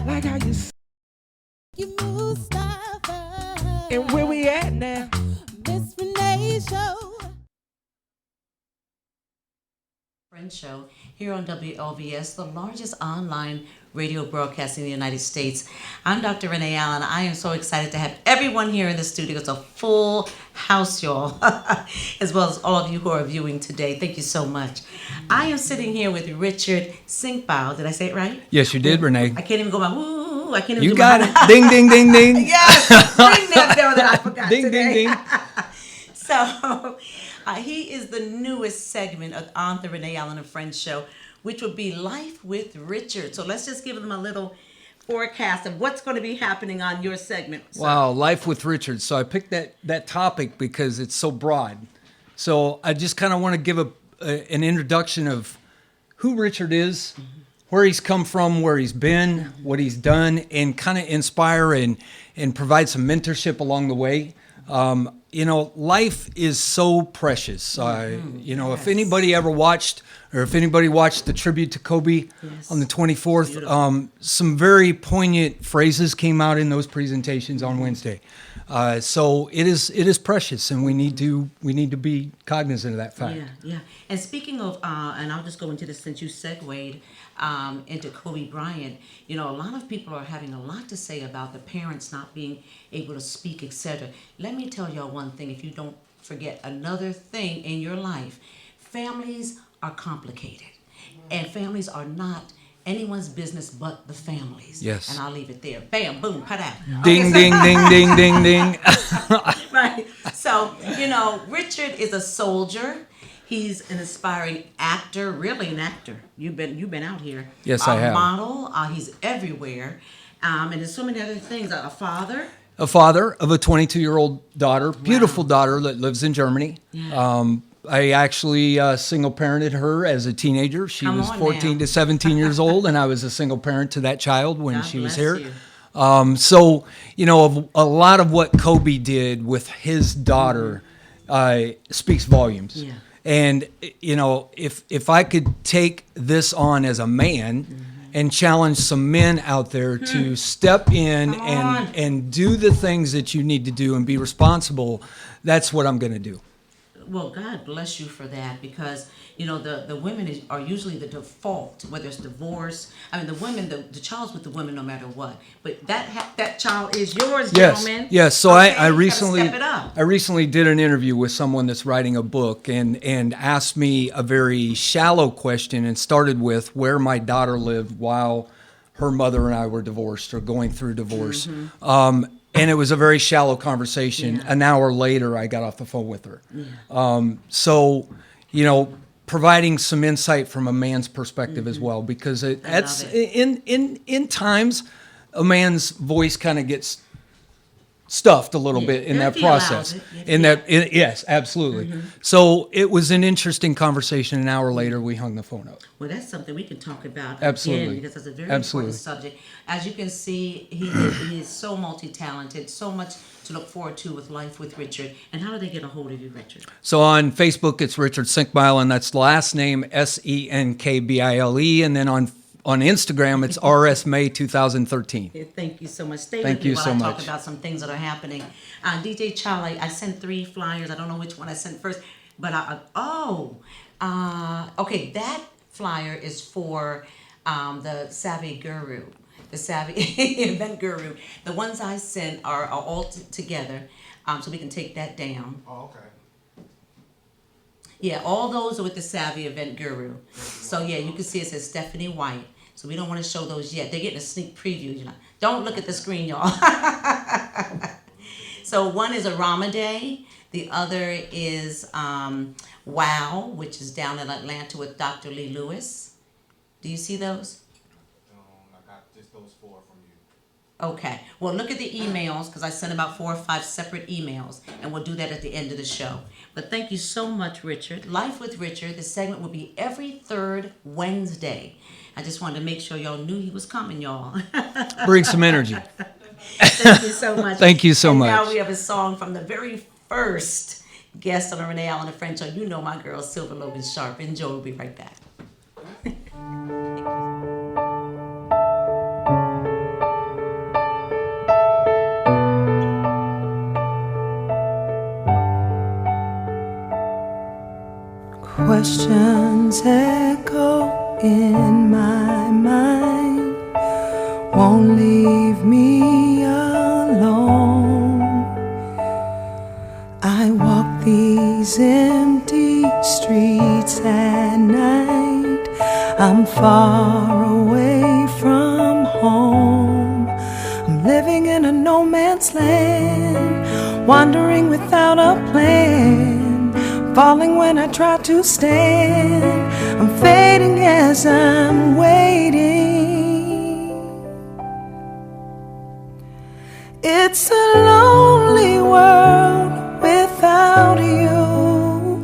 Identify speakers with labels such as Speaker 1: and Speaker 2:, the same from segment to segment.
Speaker 1: like how you and where we at now.
Speaker 2: Miss Renee Show.
Speaker 3: Friend Show here on WLVS, the largest online radio broadcast in the United States. I'm Dr. Renee Allen. I am so excited to have everyone here in the studio. It's a full house, y'all, as well as all of you who are viewing today. Thank you so much. I am sitting here with Richard Sinkbow. Did I say it right?
Speaker 4: Yes, you did, Renee.
Speaker 3: I can't even go by woo. I can't even
Speaker 4: You
Speaker 3: do
Speaker 4: got
Speaker 3: my
Speaker 4: it. Ding, ding, ding, ding.
Speaker 3: Yes, bring that down that I forgot
Speaker 4: Ding,
Speaker 3: today.
Speaker 4: ding, ding.
Speaker 3: So he is the newest segment on the Renee Allen and Friends show, which would be Life with Richard. So let's just give them a little forecast of what's going to be happening on your segment. So,
Speaker 4: Wow, Life with Richard. So I picked that topic because it's so broad. So I just kind of want to give an introduction of who Richard is, where he's come from, where he's been, what he's done, and kind of inspire and provide some mentorship along the way. Life is so precious. If anybody ever watched, or if anybody watched the tribute to Kobe on the 24th, some very poignant phrases came out in those presentations on Wednesday. So it is precious, and we need to be cognizant of that fact.
Speaker 3: Yeah. And speaking of, and I'll just go into this since you segued into Kobe Bryant. A lot of people are having a lot to say about the parents not being able to speak, etc. Let me tell y'all one thing, if you don't forget another thing in your life. Families are complicated, and families are not anyone's business but the families.
Speaker 4: Yes.
Speaker 3: And I'll leave it there. Bam, boom, pa-da.
Speaker 4: Ding, ding, ding, ding, ding, ding.
Speaker 3: Right. So, Richard is a soldier. He's an aspiring actor, really an actor. You've been out here.
Speaker 4: Yes, I have.
Speaker 3: A model. He's everywhere. And there's so many other things. A father.
Speaker 4: A father of a 22-year-old daughter, beautiful daughter that lives in Germany.
Speaker 3: Yeah.
Speaker 4: I actually single parented her as a teenager. She
Speaker 3: Come
Speaker 4: was
Speaker 3: on
Speaker 4: 14
Speaker 3: now.
Speaker 4: to 17 years old, and I was a single parent to that child when
Speaker 3: God
Speaker 4: she was
Speaker 3: bless
Speaker 4: here.
Speaker 3: you.
Speaker 4: So, a lot of what Kobe did with his daughter speaks volumes.
Speaker 3: Yeah.
Speaker 4: And, if I could take this on as a man and challenge some men out there to step in
Speaker 3: Come on.
Speaker 4: and do the things that you need to do and be responsible, that's what I'm going to do.
Speaker 3: Well, God bless you for that, because the women are usually the default, whether it's divorce. I mean, the women, the child's with the women no matter what. But that child is yours, gentlemen.
Speaker 4: Yes. So
Speaker 3: Okay?
Speaker 4: I
Speaker 3: You
Speaker 4: recently
Speaker 3: gotta step it up.
Speaker 4: I recently did an interview with someone that's writing a book and asked me a very shallow question and started with where my daughter lived while her mother and I were divorced or going through divorce. And it was a very shallow conversation.
Speaker 3: Yeah.
Speaker 4: An hour later, I got off the phone with her.
Speaker 3: Yeah.
Speaker 4: Providing some insight from a man's perspective as well, because that's
Speaker 3: love it.
Speaker 4: in times a man's voice kind of gets stuffed a little bit in
Speaker 3: Yeah,
Speaker 4: that
Speaker 3: if he allows
Speaker 4: process.
Speaker 3: it.
Speaker 4: Yes, absolutely. So it was an interesting conversation. An hour later, we hung the phone up.
Speaker 3: Well, that's something we can talk about
Speaker 4: Absolutely.
Speaker 3: again, because it's a very
Speaker 4: Absolutely.
Speaker 3: important subject. As you can see, he is so multi-talented, so much to look forward to with Life with Richard. And how do they get a hold of you, Richard?
Speaker 4: So on Facebook, it's Richard Sinkbile, and that's the last name Senkbile, and then on Instagram, it's RS May 2013.
Speaker 3: Yeah, thank you so much. Stay
Speaker 4: Thank
Speaker 3: with me
Speaker 4: you
Speaker 3: while
Speaker 4: so
Speaker 3: I talk
Speaker 4: much.
Speaker 3: about some things that are happening. DJ Charlie, I sent 3 flyers. I don't know which one I sent first, but okay, that flyer is for the Savvy Guru, the Savvy Event Guru. The ones I sent are all together, so we can take that down.
Speaker 5: Oh, okay.
Speaker 3: Yeah, all those are with the Savvy Event Guru. So yeah, you can see it says Stephanie White. So we don't want to show those yet. They're getting a sneak preview. Don't look at the screen, y'all. So one is a Ramaday. The other is Wow, which is down in Atlanta with Dr. Lee Lewis. Do you see those?
Speaker 5: I got just those 4 from you.
Speaker 3: Okay. Well, look at the emails, because I sent about 4 or 5 separate emails, and we'll do that at the end of the show. But thank you so much, Richard. Life with Richard, the segment will be every 3rd Wednesday. I just wanted to make sure y'all knew he was coming, y'all.
Speaker 4: Bring some energy.
Speaker 3: Thank you so much.
Speaker 4: Thank you so
Speaker 3: and
Speaker 4: much.
Speaker 3: Now we have a song from the very first guest on the Renee Allen and Friends show. You know my girl, Silver Logan Sharp. Enjoy. We'll be right back.
Speaker 2: questions echo in my mind, won't leave me alone. I walk these empty streets at night, I'm far away from home. I'm living in a no man's land, wandering without a plan, falling when I try to stand. I'm fading as I'm waiting. It's a lonely world without you,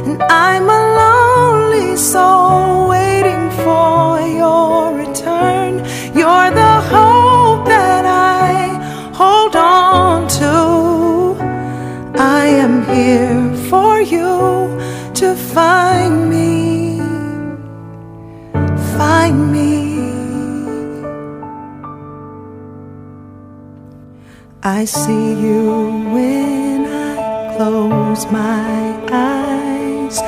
Speaker 2: and I'm a lonely soul waiting for your return. You're the hope that I hold on to. I am here for you to find me, find me. I see you when I close my eyes.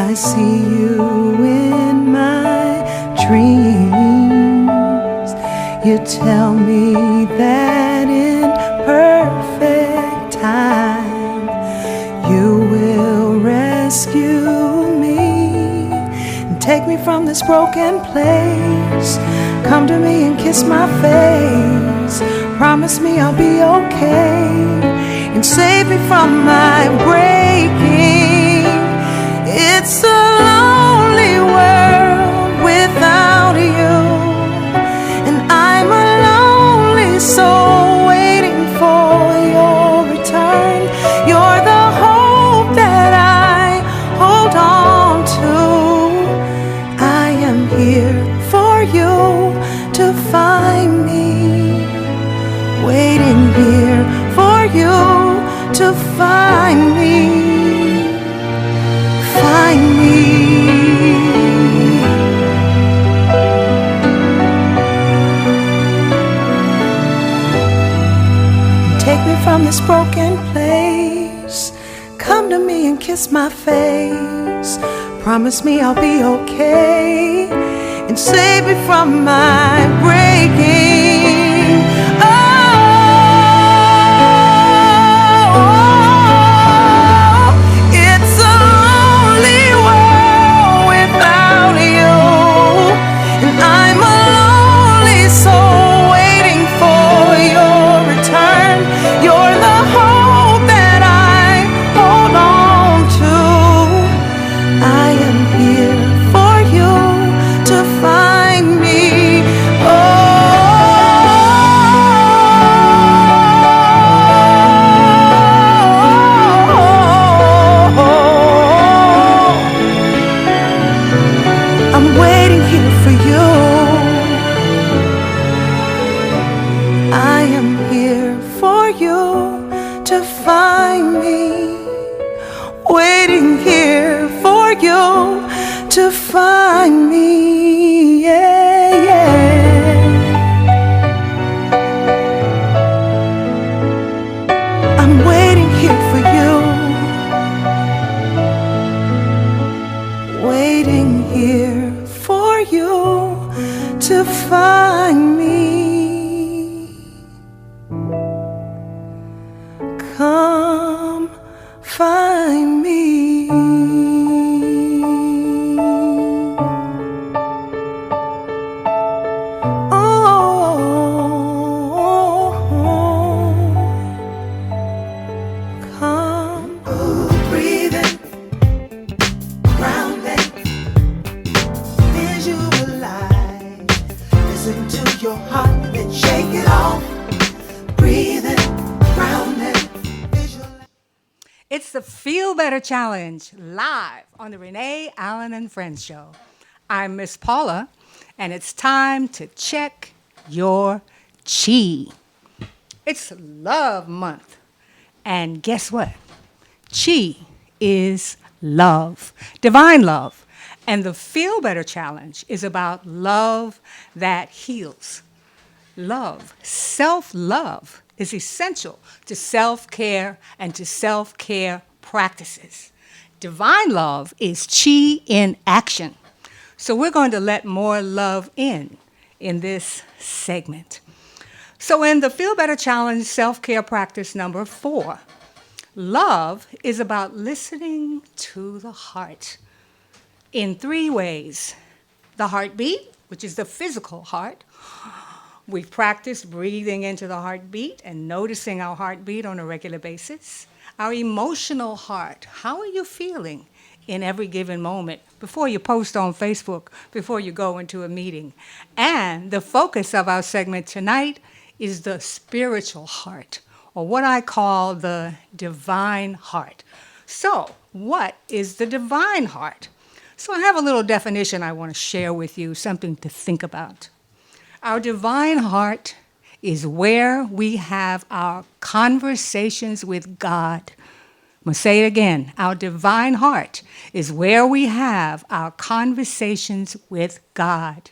Speaker 2: I see you in my dreams. You tell me that in perfect time you will rescue me and take me from this broken place. Come to me and kiss my face. Promise me I'll be okay and save me from my breaking. It's a lonely world without you, and I'm a lonely soul waiting for your return. You're the hope that I hold on to. I am here for you to find me, waiting here for you to find me, find me. Take me from this broken place. Come to me and kiss my face. Promise me I'll be okay and save me from my breaking. It's a lonely world without you, and I'm a lonely soul waiting for your return. You're the hope that I hold on to. I am here for you to find me. I'm waiting here for you. I am here for you to find me, waiting here for you to find me. Yeah, yeah. I'm waiting here for you, waiting here for you to find me. Come find me. Oh, come. Breathing, grounding, visualize. Listen to your heart, then shake it off. Breathing, grounding.
Speaker 1: It's the Feel Better Challenge live on the Renee, Allen, and Friends show. I'm Miss Paula, and it's time to check your chi. It's Love Month, and guess what? Chi is love, divine love, and the Feel Better Challenge is about love that heals. Love, self-love, is essential to self-care and to self-care practices. Divine love is chi in action. So we're going to let more love in this segment. So in the Feel Better Challenge self-care practice number 4, love is about listening to the heart in 3 ways. The heartbeat, which is the physical heart. We've practiced breathing into the heartbeat and noticing our heartbeat on a regular basis. Our emotional heart, how are you feeling in every given moment before you post on Facebook, before you go into a meeting? And the focus of our segment tonight is the spiritual heart, or what I call the divine heart. So, what is the divine heart? So I have a little definition I want to share with you, something to think about. Our divine heart is where we have our conversations with God. I'm going to say it again. Our divine heart is where we have our conversations with God.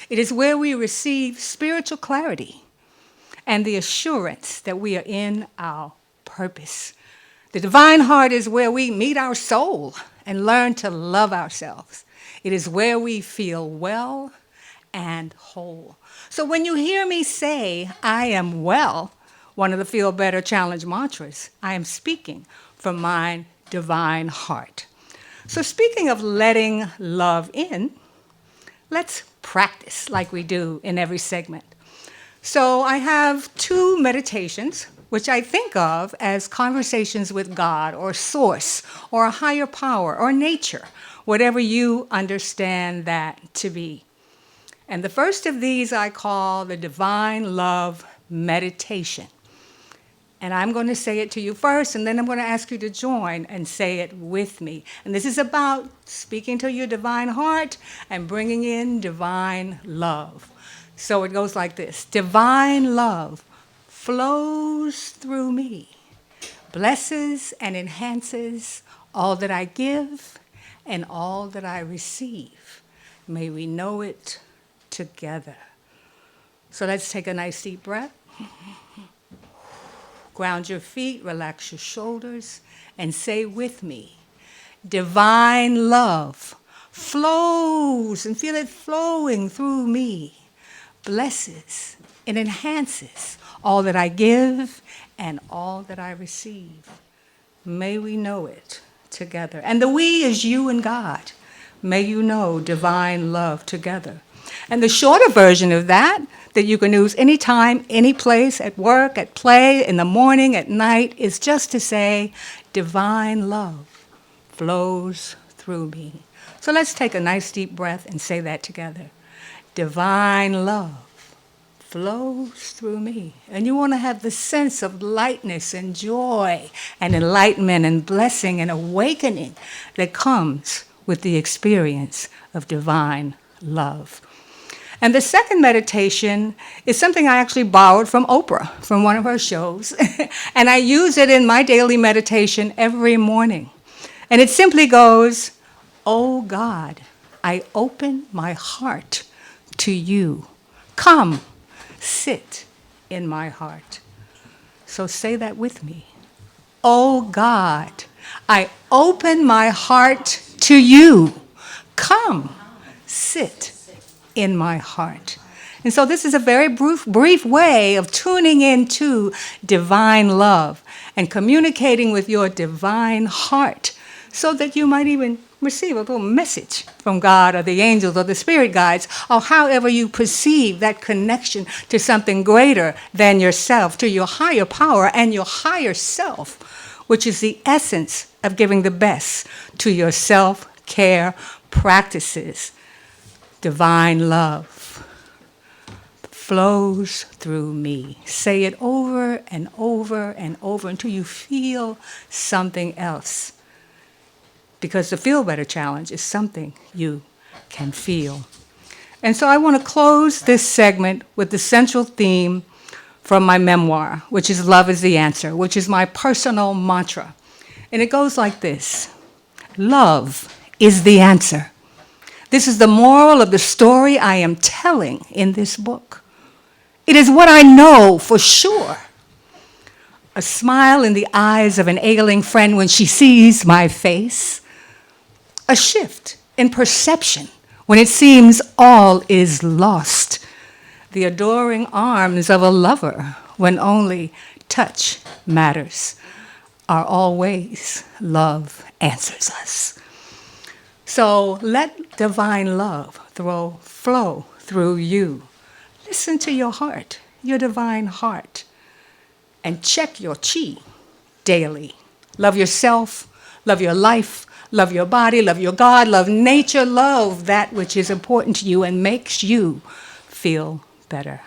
Speaker 1: It is where we receive spiritual clarity and the assurance that we are in our purpose. The divine heart is where we meet our soul and learn to love ourselves. It is where we feel well and whole. So when you hear me say, I am well, one of the Feel Better Challenge mantras, I am speaking from my divine heart. So speaking of letting love in, let's practice like we do in every segment. So I have 2 meditations, which I think of as conversations with God or source or a higher power or nature, whatever you understand that to be. And the first of these I call the Divine Love Meditation. And I'm going to say it to you first, and then I'm going to ask you to join and say it with me. And this is about speaking to your divine heart and bringing in divine love. So it goes like this. Divine love flows through me, blesses and enhances all that I give and all that I receive. May we know it together. So let's take a nice deep breath. Ground your feet, relax your shoulders, and say with me, divine love flows, and feel it flowing through me, blesses and enhances all that I give and all that I receive. May we know it together. And the we is you and God. May you know divine love together. And the shorter version of that you can use anytime, any place, at work, at play, in the morning, at night, is just to say, divine love flows through me. So let's take a nice deep breath and say that together. Divine love flows through me. And you want to have the sense of lightness and joy and enlightenment and blessing and awakening that comes with the experience of divine love. And the second meditation is something I actually borrowed from Oprah, from one of her shows. And I use it in my daily meditation every morning. And it simply goes, oh God, I open my heart to you. Come, sit in my heart. So say that with me. Oh God, I open my heart to you. Come, sit in my heart. And so this is a very brief way of tuning into divine love and communicating with your divine heart so that you might even receive a little message from God or the angels or the spirit guides, or however you perceive that connection to something greater than yourself, to your higher power and your higher self, which is the essence of giving the best to your self-care practices. Divine love flows through me. Say it over and over and over until you feel something else. Because the Feel Better Challenge is something you can feel. And so I want to close this segment with the central theme from my memoir, which is Love is the Answer, which is my personal mantra. And it goes like this. Love is the answer. This is the moral of the story I am telling in this book. It is what I know for sure. A smile in the eyes of an ailing friend when she sees my face. a shift in perception when it seems all is lost, the adoring arms of a lover when only touch matters, are always love answers us. So let divine love flow through you. Listen to your heart, your divine heart, and check your chi daily. Love yourself, love your life, love your body, love your God, love nature, love that which is important to you and makes you feel better.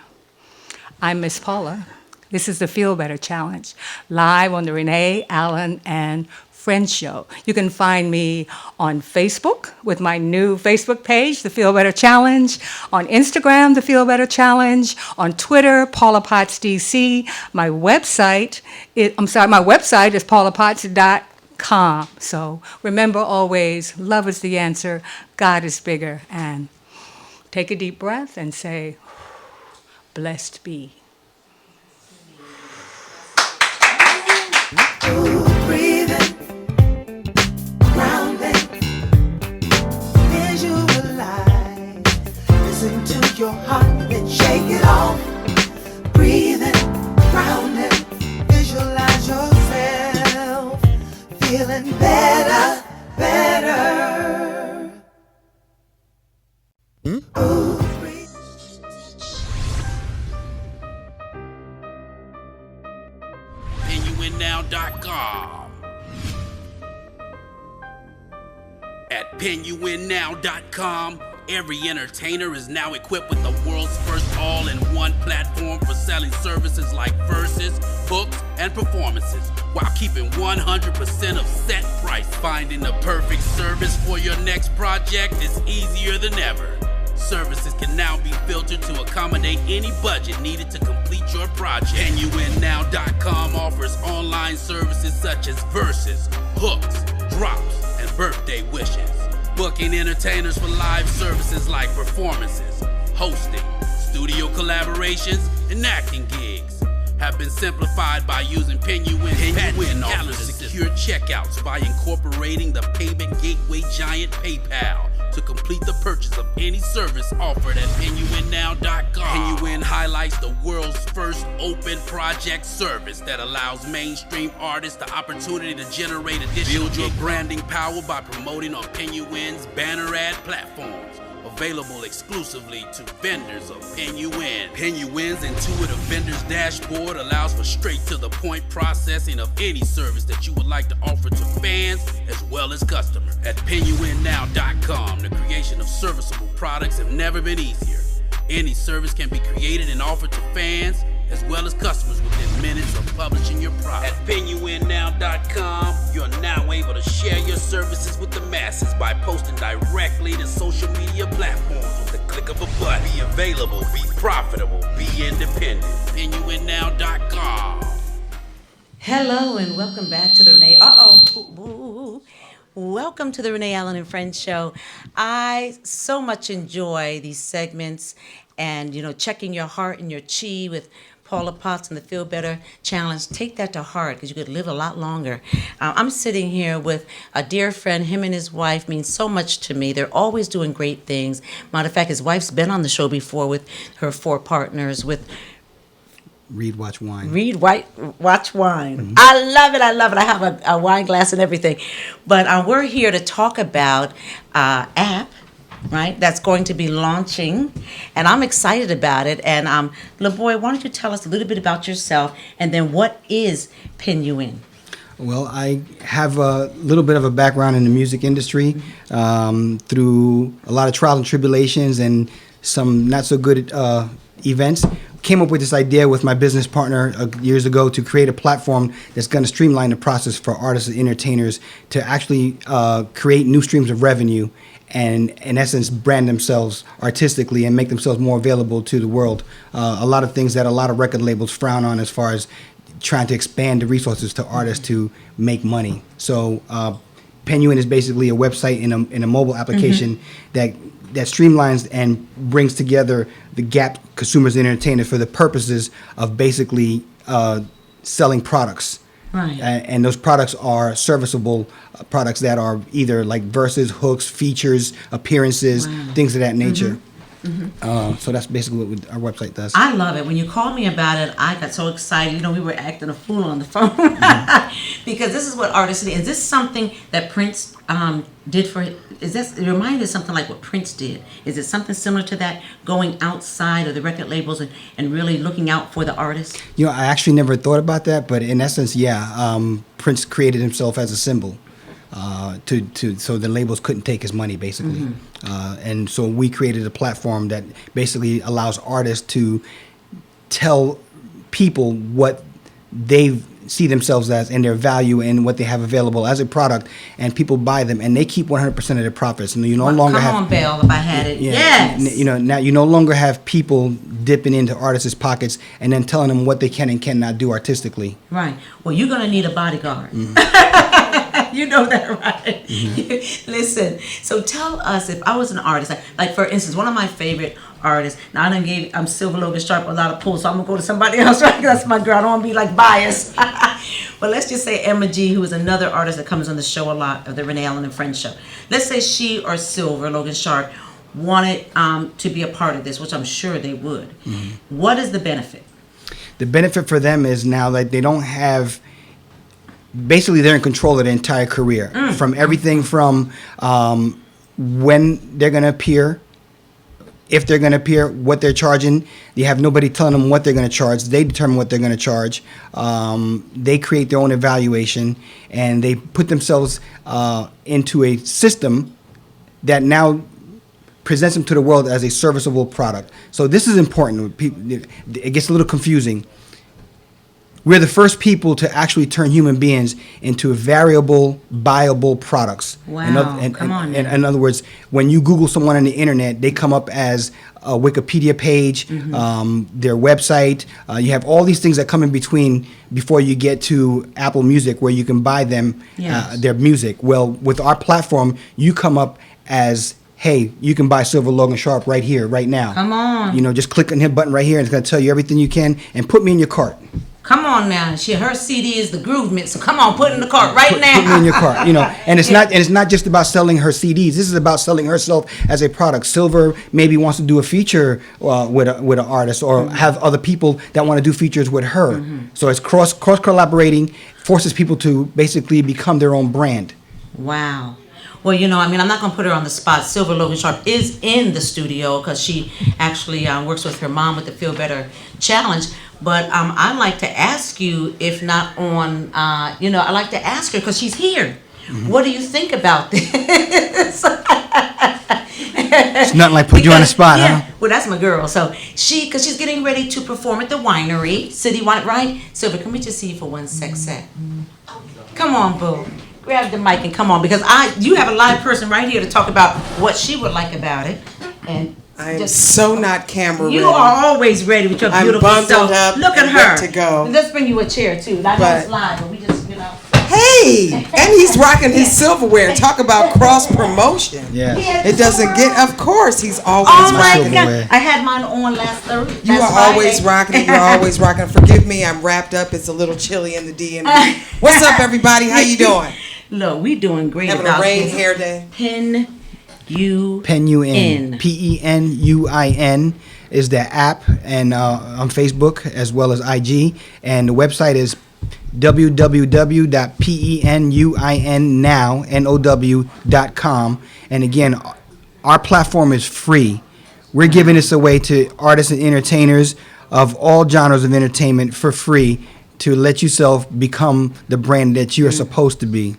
Speaker 1: I'm Miss Paula. This is the Feel Better Challenge, live on the Renee, Allen, and Friends Show. You can find me on Facebook with my new Facebook page, The Feel Better Challenge, on Instagram, The Feel Better Challenge, on Twitter, Paula Potts DC. My website is paulapotts.com. So remember always, love is the answer, God is bigger, and take a deep breath and say, blessed be.
Speaker 2: Breathing, grounding, visualize. Listen to your heart, then shake it off. Breathing, grounding, visualize yourself. Feeling better, better.
Speaker 6: PenUWinNow.com. At PenUWinNow.com, every entertainer is now equipped with the world's first all-in-one platform for selling services like verses, books, and performances, while keeping 100% of set price. Finding the perfect service for your next project is easier than ever. Services can now be filtered to accommodate any budget needed to complete your project. PenUWinNow.com offers online services such as verses, hooks, drops, and birthday wishes. Booking entertainers for live services like performances, hosting, studio collaborations, and acting gigs have been simplified by using PenUWin's PenUWin offers secure checkouts by incorporating the payment gateway giant PayPal to complete the purchase of any service offered at PenUWinNow.com. PenUWin highlights the world's first open project service that allows mainstream artists the opportunity to generate additional build your branding power by promoting on PenUWin's banner ad platforms, available exclusively to vendors of PenUWin. PenUWin's intuitive vendors dashboard allows for straight-to-the-point processing of any service that you would like to offer to fans as well as customers. At PenUWinNow.com, the creation of serviceable products have never been easier. Any service can be created and offered to fans as well as customers within minutes of publishing your product. At PenUWinNow.com, you're now able to share your services with the masses by posting directly to social media platforms with the click of a button. Be available, be profitable, be independent. PenUWinNow.com.
Speaker 3: Hello and welcome back to the Renee. Welcome to the Renee Allen and Friends Show. I so much enjoy these segments and, checking your heart and your chi with Paula Potts and the Feel Better Challenge. Take that to heart because you could live a lot longer. I'm sitting here with a dear friend. Him and his wife mean so much to me. They're always doing great things. Matter of fact, his wife's been on the show before with her 4 partners with
Speaker 7: Read, watch, wine.
Speaker 3: Watch wine.
Speaker 7: Mm-hmm.
Speaker 3: I love it. I have a wine glass and everything. But we're here to talk about app, right? That's going to be launching, and I'm excited about it. And LeBoy, why don't you tell us a little bit about yourself, and then what is PenUWin?
Speaker 7: Well, I have a little bit of a background in the music industry through a lot of trials and tribulations and some not so good events. Came up with this idea with my business partner years ago to create a platform that's going to streamline the process for artists and entertainers to actually create new streams of revenue and, in essence, brand themselves artistically and make themselves more available to the world. A lot of things that a lot of record labels frown on as far as trying to expand the resources to artists to make money. So PenUWin is basically a website in a mobile application that streamlines and brings together the gap consumers and entertainers for the purposes of basically selling products
Speaker 3: Right.
Speaker 7: And those products are serviceable products that are either like verses, hooks, features, appearances, things of that nature. So that's basically what our website does.
Speaker 3: I love it. When you called me about it, I got so excited. You know, we were acting a fool on the phone because this is what artists do. Is this something that Prince did for? Is this? It reminded me of something like what Prince did. Is it something similar to that? Going outside of the record labels and really looking out for the artists.
Speaker 7: You know, I actually never thought about that, but in essence, yeah, Prince created himself as a symbol. So the labels couldn't take his money, basically. And so we created a platform that basically allows artists to tell people what they see themselves as and their value and what they have available as a product, and people buy them and they keep 100% of their profits. And you no longer
Speaker 3: Come
Speaker 7: have.
Speaker 3: on, Belle, if I had it.
Speaker 7: Yeah,
Speaker 3: Yes.
Speaker 7: You know, now you no longer have people dipping into artists' pockets and then telling them what they can and cannot do artistically.
Speaker 3: Right. Well, you're going to need a bodyguard. You know that, right? Listen, so tell us, if I was an artist, like for instance, one of my favorite artists, now I'm Silver Logan Sharp a lot of pulls, so I'm going to go to somebody else, right? That's my girl. I don't want to be like biased. But let's just say Emma G, who is another artist that comes on the show a lot, of the Renee Allen and Friends show. Let's say she or Silver Logan Sharp wanted to be a part of this, which I'm sure they would. What is the benefit?
Speaker 7: The benefit for them is now that they don't have. Basically, they're in control of their entire career, from everything from when they're going to appear, if they're going to appear, what they're charging. You have nobody telling them what they're going to charge. They determine what they're going to charge. They create their own evaluation, and they put themselves into a system that now presents them to the world as a serviceable product. So this is important. It gets a little confusing. We're the first people to actually turn human beings into variable, buyable products.
Speaker 3: Wow, come on now.
Speaker 7: In other words, when you Google someone on the internet, they come up as a Wikipedia page, their website. You have all these things that come in between before you get to Apple Music, where you can buy them, their music. Well, with our platform, you come up as, hey, you can buy Silver Logan Sharp right here, right now.
Speaker 3: Come on.
Speaker 7: You know, just click on the button right here, and it's going to tell you everything you can, and put me in your cart.
Speaker 3: Come on now, her CD is the Groove Mix, so come on, put it in the cart right now.
Speaker 7: Put me in your cart, you know. And it's not just about selling her CDs. This is about selling herself as a product. Silver maybe wants to do a feature with an artist, or have other people that want to do features with her. So it's cross collaborating, forces people to basically become their own brand.
Speaker 3: Wow. Well, you know, I mean, I'm not going to put her on the spot. Silver Logan Sharp is in the studio because she actually works with her mom with the Feel Better Challenge. But I'd like to ask you, if not on, I'd like to ask her because she's here. What do you think about this?
Speaker 7: It's nothing like put you on the spot, huh?
Speaker 3: Well, that's my girl. So because she's getting ready to perform at the winery, City Wine, right? Silver, can we just see you for one sec? Come on, boo. Grab the mic and come on, because you have a live person right here to talk about what she would like about it. And
Speaker 8: I am so not camera ready.
Speaker 3: You are always ready with your beautiful
Speaker 8: I'm bundled
Speaker 3: self.
Speaker 8: up.
Speaker 3: Look at
Speaker 8: and
Speaker 3: her.
Speaker 8: ready to go.
Speaker 3: Let's bring you a chair too. I know it's live, but we just,
Speaker 8: Hey, and he's rocking his silverware. Talk about cross promotion.
Speaker 7: Yeah.
Speaker 8: It doesn't get. Of course, he's always.
Speaker 3: Oh my
Speaker 8: rocking.
Speaker 3: God! I had mine on last Thursday.
Speaker 8: You are always rocking it. You're always rocking it. Forgive me, I'm wrapped up. It's a little chilly in the DMV. What's up, everybody? How you doing?
Speaker 3: Look, we doing great.
Speaker 8: Having a rain hair day.
Speaker 3: Penn U
Speaker 7: N. PENUIN is the app, and on Facebook as well as IG, and the website is www.penuinnow.com. And again, our platform is free. We're giving this away to artists and entertainers of all genres of entertainment for free, to let yourself become the brand that you are supposed to be.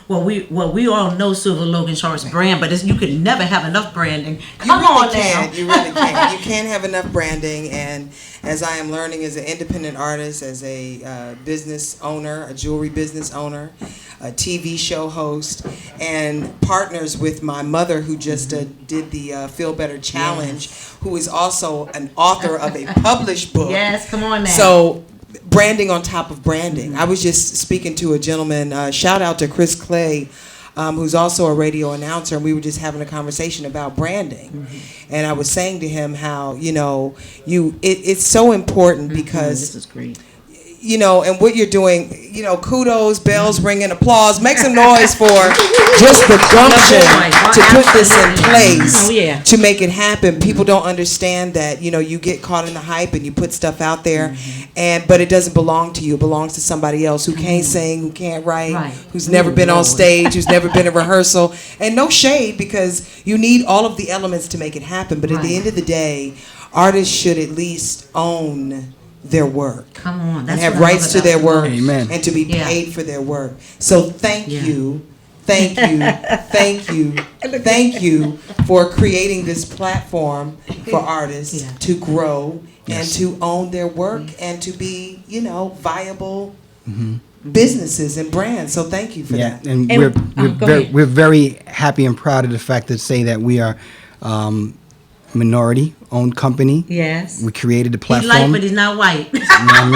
Speaker 3: Well, we all know Silver Logan Sharp's brand, but you could never have enough branding. Come
Speaker 8: You really
Speaker 3: on
Speaker 8: can't.
Speaker 3: now.
Speaker 8: You really can't. You can't have enough branding. And as I am learning as an independent artist, as a business owner, a jewelry business owner, a TV show host, and partners with my mother, who just did the Feel Better Challenge, who is also an author of a published book.
Speaker 3: Yes, come on now.
Speaker 8: So branding on top of branding. I was just speaking to a gentleman, shout out to Chris Clay, who's also a radio announcer, and we were just having a conversation about branding. And I was saying to him how, it's so important because
Speaker 3: this is great.
Speaker 8: you know, and what you're doing, you know, kudos, bells ringing, applause. Make some noise for just the gumption to put this in place to make it happen. People don't understand that, you know, you get caught in the hype and you put stuff out there, but it doesn't belong to you. It belongs to somebody else who can't sing, who can't write, who's never been on stage, who's never been in rehearsal. And no shade, because you need all of the elements to make it happen. But at the end of the day, artists should at least own their work.
Speaker 3: Come on,
Speaker 8: and have rights to their work.
Speaker 7: Amen.
Speaker 8: And to be paid for their work. So thank you for creating this platform for artists to grow and to own their work and to be, you know, viable businesses and brands. So thank you for that.
Speaker 7: And we're very happy and proud of the fact to say that we are minority-owned company.
Speaker 3: Yes.
Speaker 7: We created the platform.
Speaker 3: He's light, but he's not white.
Speaker 7: You know what I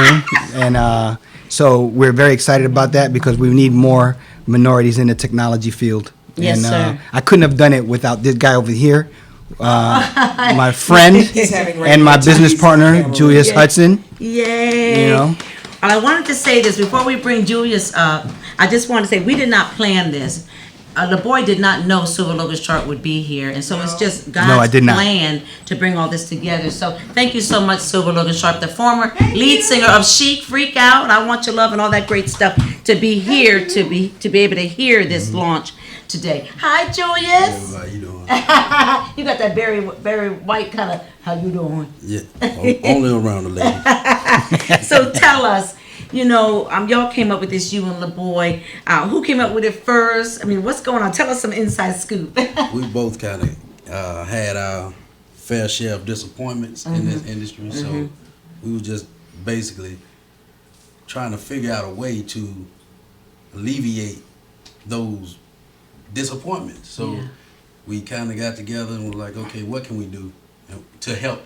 Speaker 7: mean? And so we're very excited about that because we need more minorities in the technology field.
Speaker 3: Yes,
Speaker 7: and,
Speaker 3: sir.
Speaker 7: I couldn't have done it without this guy over here, my friend and my business partner, Julius Hudson.
Speaker 3: Yay.
Speaker 7: You know?
Speaker 3: I wanted to say this before we bring Julius up. I just want to say we did not plan this. The boy did not know Silver Logan Sharp would be here, and so it's just God's plan to bring all this together. So thank you so much, Silver Logan Sharp, the former lead singer of Chic, Freak Out, I Want Your Love, and all that great stuff, to be here to be able to hear this launch today. Hi, Julius.
Speaker 9: How you doing?
Speaker 3: You got that very white kind of. How you doing?
Speaker 9: Yeah, only around the lady.
Speaker 3: So tell us. You know, y'all came up with this, you and LaBoy. Who came up with it first? I mean, what's going on? Tell us some inside scoop.
Speaker 9: We both kind of had our fair share of disappointments in this industry, so we were just basically trying to figure out a way to alleviate those disappointments. So we kind of got together and were like, okay, what can we do to help?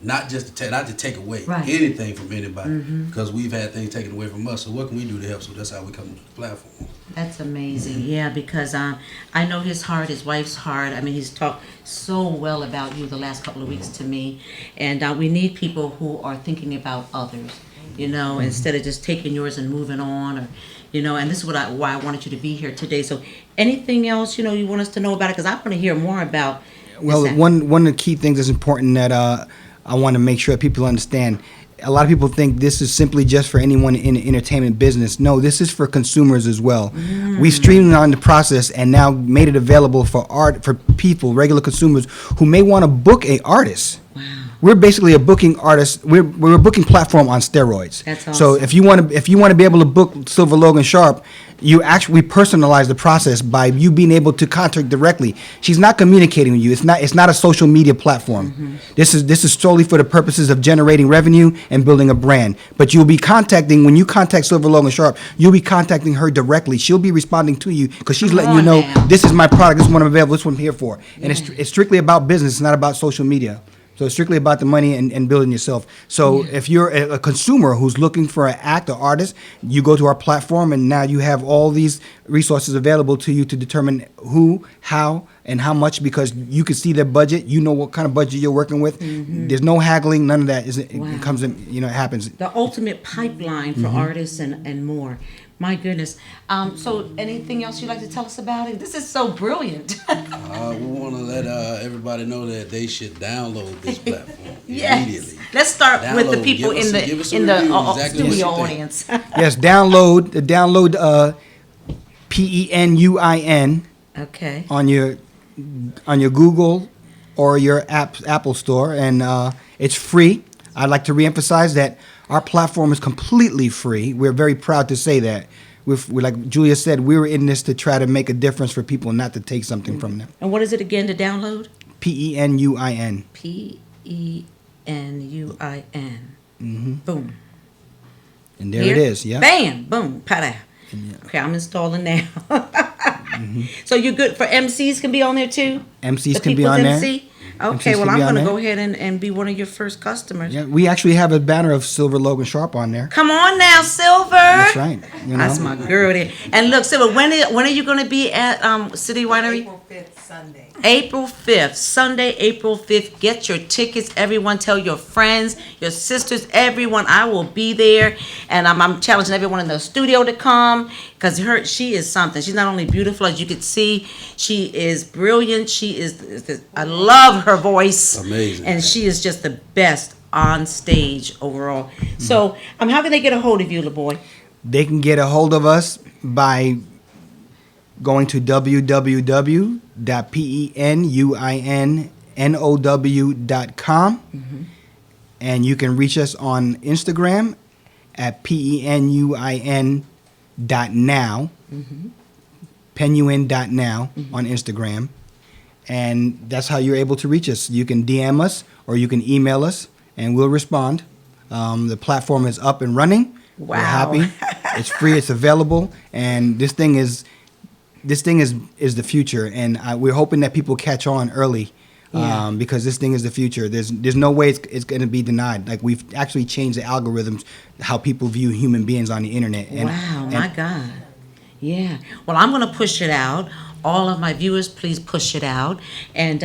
Speaker 9: Not just not to take away anything from anybody, because we've had things taken away from us. So what can we do to help? So that's how we come to the platform.
Speaker 3: That's amazing, yeah. Because I know his heart, his wife's heart. I mean, he's talked so well about you the last couple of weeks to me, and we need people who are thinking about others. You know, instead of just taking yours and moving on, or you know. And this is why I wanted you to be here today. So, anything else you want us to know about it? Because I want to hear more about.
Speaker 7: Well, one of the key things that's important that I want to make sure that people understand. A lot of people think this is simply just for anyone in the entertainment business. No, this is for consumers as well. We've streamlined the process and now made it available for people, regular consumers who may want to book a artist. Wow. We're basically a booking artist. We're a booking platform on steroids.
Speaker 3: That's awesome.
Speaker 7: So if you want to be able to book Silver Logan Sharp, we personalize the process by you being able to contact directly. She's not communicating with you. It's not a social media platform. This is solely for the purposes of generating revenue and building a brand. But when you contact Silver Logan Sharp, you'll be contacting her directly. She'll be responding to you because she's letting you know, this is my product, this is what I'm available, this is what I'm here for. And it's strictly about business, it's not about social media. So it's strictly about the money and building yourself. So if you're a consumer who's looking for an act or artist, you go to our platform and now you have all these resources available to you to determine who, how, and how much, because you can see their budget. You know what kind of budget you're working with. There's no haggling, none of that. It comes in, it happens.
Speaker 3: The ultimate pipeline for artists and more. My goodness. So anything else you'd like to tell us about it? This is so brilliant.
Speaker 9: We want to let everybody know that they should download this platform immediately.
Speaker 3: Let's start with the people in the studio audience.
Speaker 7: Yes, download PENUIN.
Speaker 3: Okay.
Speaker 7: On your Google or your Apple store, and it's free. I'd like to reemphasize that our platform is completely free. We're very proud to say that. We're like Julia said, we're in this to try to make a difference for people, not to take something from them.
Speaker 3: And what is it again to download?
Speaker 7: PENUIN.
Speaker 3: PENUIN. Boom.
Speaker 7: And there it is. Yeah.
Speaker 3: Bam. Boom. Pada. Okay, I'm installing now. So you're good for MCs can be on there too?
Speaker 7: MCs can be on there.
Speaker 3: Okay, well, I'm going to go ahead and be one of your first customers.
Speaker 7: Yeah, we actually have a banner of Silver Logan Sharp on there.
Speaker 3: Come on now, Silver.
Speaker 7: That's right.
Speaker 3: That's my girl there. And look, Silver, when are you going to be at City Winery?
Speaker 8: April 5th, Sunday.
Speaker 3: April 5th, Sunday, April 5th. Get your tickets. Everyone, tell your friends, your sisters, everyone. I will be there. And I'm challenging everyone in the studio to come because she is something. She's not only beautiful, as you can see, she is brilliant. I love her voice.
Speaker 9: Amazing.
Speaker 3: And she is just the best on stage overall. So, how can they get a hold of you, LeBoy?
Speaker 7: They can get a hold of us by going to www.penuinnow.com, and you can reach us on Instagram at penuin.now, penuin.now on Instagram, and that's how you're able to reach us. You can DM us or you can email us, and we'll respond. The platform is up and running.
Speaker 3: Wow.
Speaker 7: We're happy. It's free. It's available, and this thing is the future, and we're hoping that people catch on early, because this thing is the future. There's no way it's going to be denied. Like, we've actually changed the algorithms, how people view human beings on the internet.
Speaker 3: My God. Yeah. Well, I'm going to push it out. All of my viewers, please push it out, and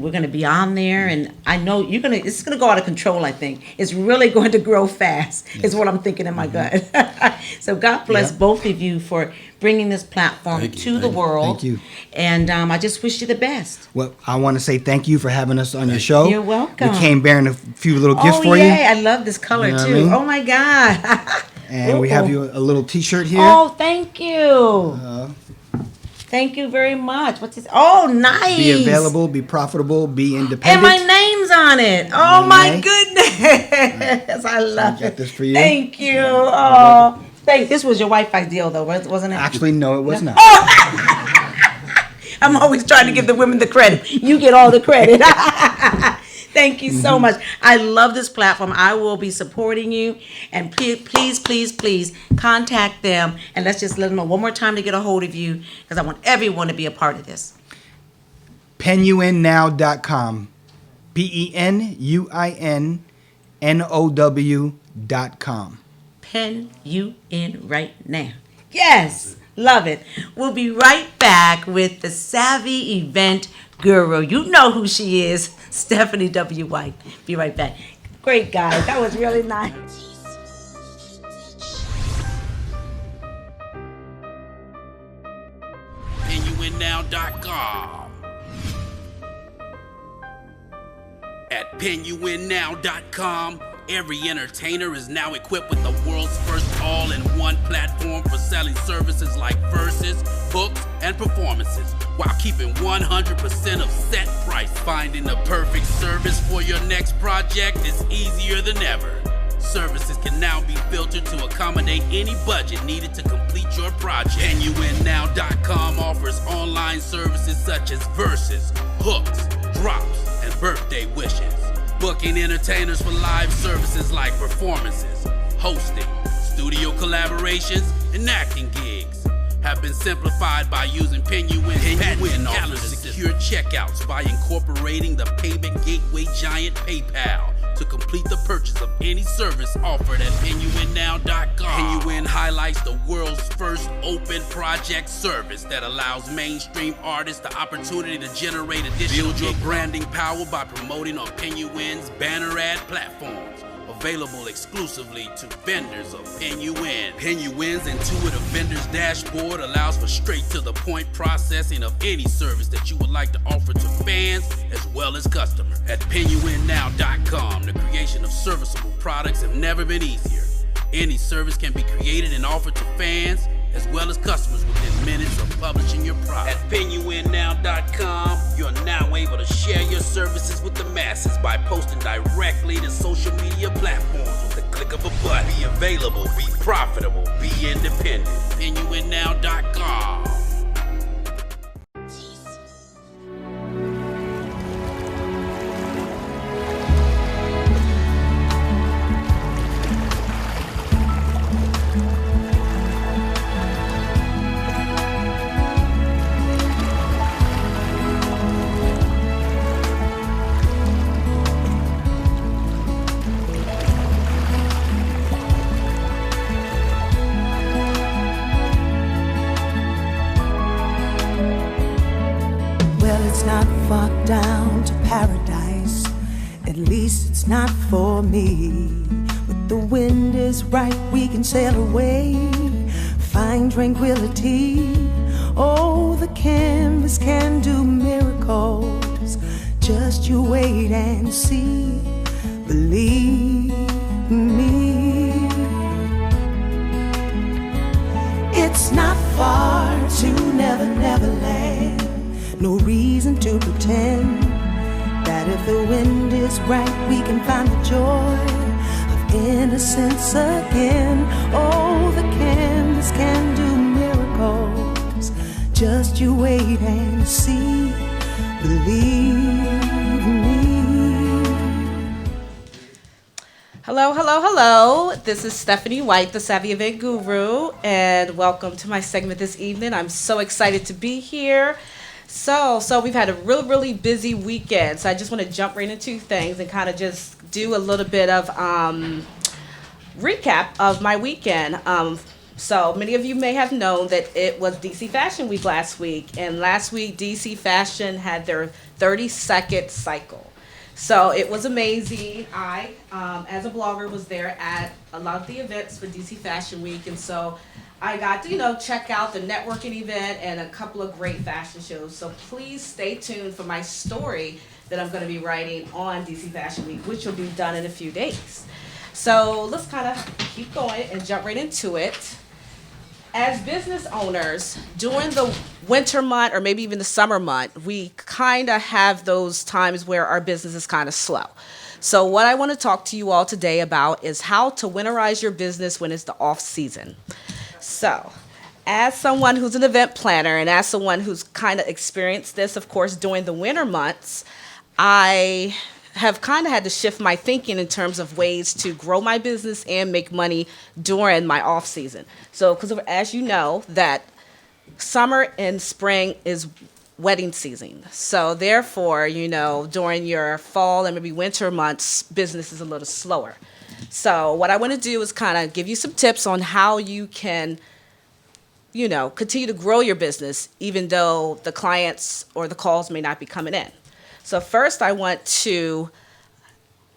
Speaker 3: we're going to be on there. And I know it's going to go out of control. I think it's really going to grow fast. Yes. Is what I'm thinking in my gut. So God bless both of you for bringing this platform to the world.
Speaker 7: Thank you.
Speaker 3: And I just wish you the best.
Speaker 7: Well, I want to say thank you for having us on your show.
Speaker 3: You're welcome.
Speaker 7: We came bearing a few little gifts for
Speaker 3: you.
Speaker 7: you.
Speaker 3: I love this color too. I mean? Oh my God.
Speaker 7: And we have you a little T-shirt here.
Speaker 3: Oh, thank you. Thank you very much. What's this? Oh, nice.
Speaker 7: Be available, be profitable, be independent.
Speaker 3: And my name's on it. Oh, my goodness. I love
Speaker 7: it. I got this for you.
Speaker 3: Thank you. Oh, this was your Wi-Fi deal, though, wasn't it?
Speaker 7: Actually, no, it was not.
Speaker 3: I'm always trying to give the women the credit. You get all the credit. Thank you so much. I love this platform. I will be supporting you. And please, please, please contact them. And let's just let them know one more time to get a hold of you, because I want everyone to be a part of this.
Speaker 7: penuinnow.com. penuinnow.com.
Speaker 3: Pen you in right now. Yes. Love it. We'll be right back with the Savvy Event Guru. You know who she is, Stephanie W. White. Be right back. Great, guys. That was really nice.
Speaker 6: PenUinNow.com. At PenUinNow.com, every entertainer is now equipped with the world's first all-in-one platform for selling services like verses, books, and performances, while keeping 100% of set price. Finding the perfect service for your next project is easier than ever. Services can now be filtered to accommodate any budget needed to complete your project. PenUinNow.com offers online services such as verses, hooks, drops, and birthday wishes. Booking entertainers for live services like performances, hosting, studio collaborations, and acting gigs have been simplified by using PenUin's PenUin offers secure checkouts by incorporating the payment gateway giant PayPal to complete the purchase of any service offered at PenUinNow.com. PenUin highlights the world's first open project service that allows mainstream artists the opportunity to generate additional build your branding power by promoting on PenUin's banner ad platforms, available exclusively to vendors of PenUin. PenUin's intuitive vendors dashboard allows for straight-to-the-point processing of any service that you would like to offer to fans as well as customers. At PenUinNow.com, the creation of serviceable products have never been easier. Any service can be created and offered to fans as well as customers within minutes of publishing your product. At PenUinNow.com, you're now able to share your services with the masses by posting directly to social media platforms with the click of a button. Be available, be profitable, be independent. PenUinNow.com.
Speaker 2: paradise. At least it's not for me. But the wind is right, we can sail away, find tranquility. Oh, the canvas can do miracles. Just you wait and see. Believe me. It's not far to Never, Never Land. No reason to pretend that if the wind is right, we can find the joy of innocence again. Oh, the canvas can do miracles. Just you wait and see. Believe me.
Speaker 10: Hello, hello, hello. This is Stephanie White, the Savvy Event Guru, and welcome to my segment this evening. I'm so excited to be here. So we've had a really busy weekend. So I just want to jump right into things and kind of just do a little bit of recap of my weekend. So many of you may have known that it was DC Fashion Week last week, and last week DC Fashion had their 32nd cycle. So it was amazing. I, as a blogger, was there at a lot of the events for DC Fashion Week, and so I got to, check out the networking event and a couple of great fashion shows. So please stay tuned for my story that I'm going to be writing on DC Fashion Week, which will be done in a few days. So let's kind of keep going and jump right into it. As business owners, during the winter month or maybe even the summer month, we kind of have those times where our business is kind of slow. So what I want to talk to you all today about is how to winterize your business when it's the off season. So as someone who's an event planner and as someone who's kind of experienced this, of course, during the winter months, I have kind of had to shift my thinking in terms of ways to grow my business and make money during my off season. So, because as you know, that summer and spring is wedding season. So therefore, during your fall and maybe winter months, business is a little slower. So what I want to do is kind of give you some tips on how you can, continue to grow your business, even though the clients or the calls may not be coming in. So first, I want to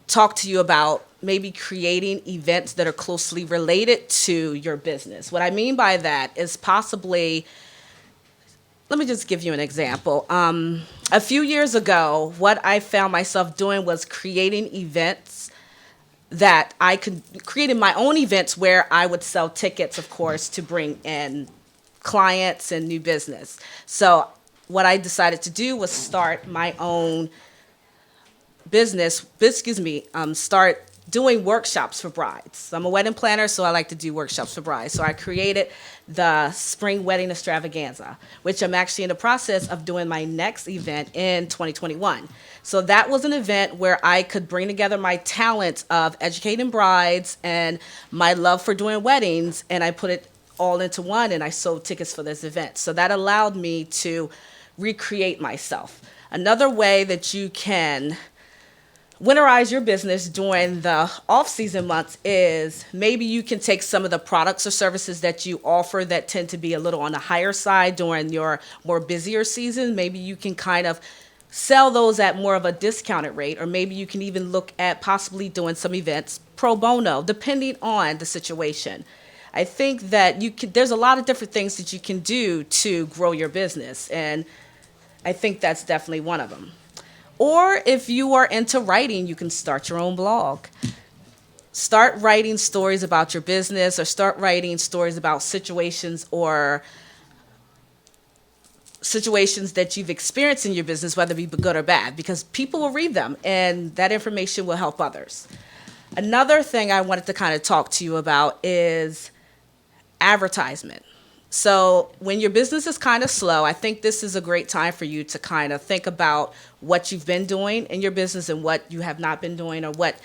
Speaker 10: talk to you about maybe creating events that are closely related to your business. What I mean by that is possibly, let me just give you an example. A few years ago, what I found myself doing was creating events that I could create my own events where I would sell tickets, of course, to bring in clients and new business. So what I decided to do was start my own business, start doing workshops for brides. I'm a wedding planner, so I like to do workshops for brides. So I created the Spring Wedding Extravaganza, which I'm actually in the process of doing my next event in 2021. So that was an event where I could bring together my talents of educating brides and my love for doing weddings, and I put it all into one, and I sold tickets for this event. So that allowed me to recreate myself. Another way that you can winterize your business during the off-season months is maybe you can take some of the products or services that you offer that tend to be a little on the higher side during your more busier season. Maybe you can kind of sell those at more of a discounted rate, or maybe you can even look at possibly doing some events pro bono, depending on the situation. I think that there's a lot of different things that you can do to grow your business, and I think that's definitely one of them. Or if you are into writing, you can start your own blog. Start writing stories about your business, or start writing stories about situations that you've experienced in your business, whether it be good or bad, because people will read them and that information will help others. Another thing I wanted to kind of talk to you about is advertisement. So when your business is kind of slow, I think this is a great time for you to kind of think about what you've been doing in your business and what you have not been doing, or what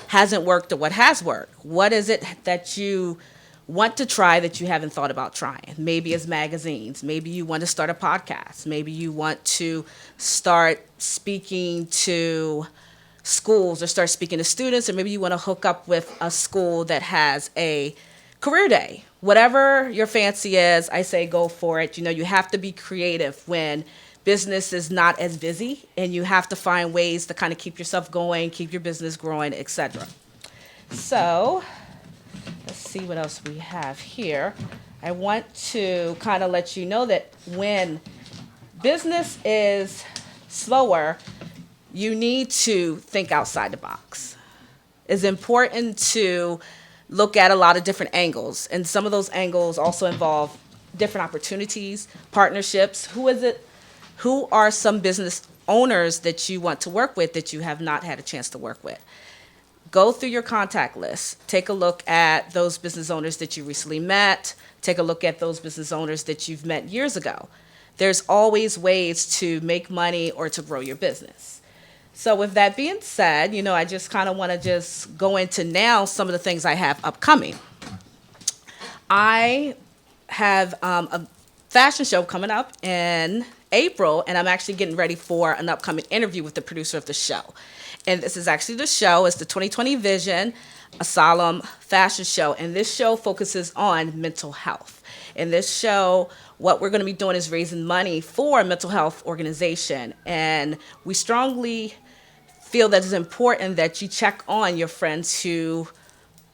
Speaker 10: hasn't worked or what has worked. What is it that you want to try that you haven't thought about trying? Maybe it's magazines. Maybe you want to start a podcast. Maybe you want to start speaking to schools or start speaking to students, or maybe you want to hook up with a school that has a career day. Whatever your fancy is, I say go for it. You have to be creative when business is not as busy, and you have to find ways to kind of keep yourself going, keep your business growing, etc. So let's see what else we have here. I want to kind of let you know that when business is slower, you need to think outside the box. It's important to look at a lot of different angles, and some of those angles also involve different opportunities, partnerships. Who are some business owners that you want to work with that you have not had a chance to work with? Go through your contact list. Take a look at those business owners that you recently met. Take a look at those business owners that you've met years ago. There's always ways to make money or to grow your business. So with that being said, I just kind of want to just go into now some of the things I have upcoming. I have a fashion show coming up in April, and I'm actually getting ready for an upcoming interview with the producer of the show. And this is actually the show. It's the 2020 Vision, a solemn fashion show. And this show focuses on mental health. In this show, what we're going to be doing is raising money for a mental health organization. And we strongly feel that it's important that you check on your friends who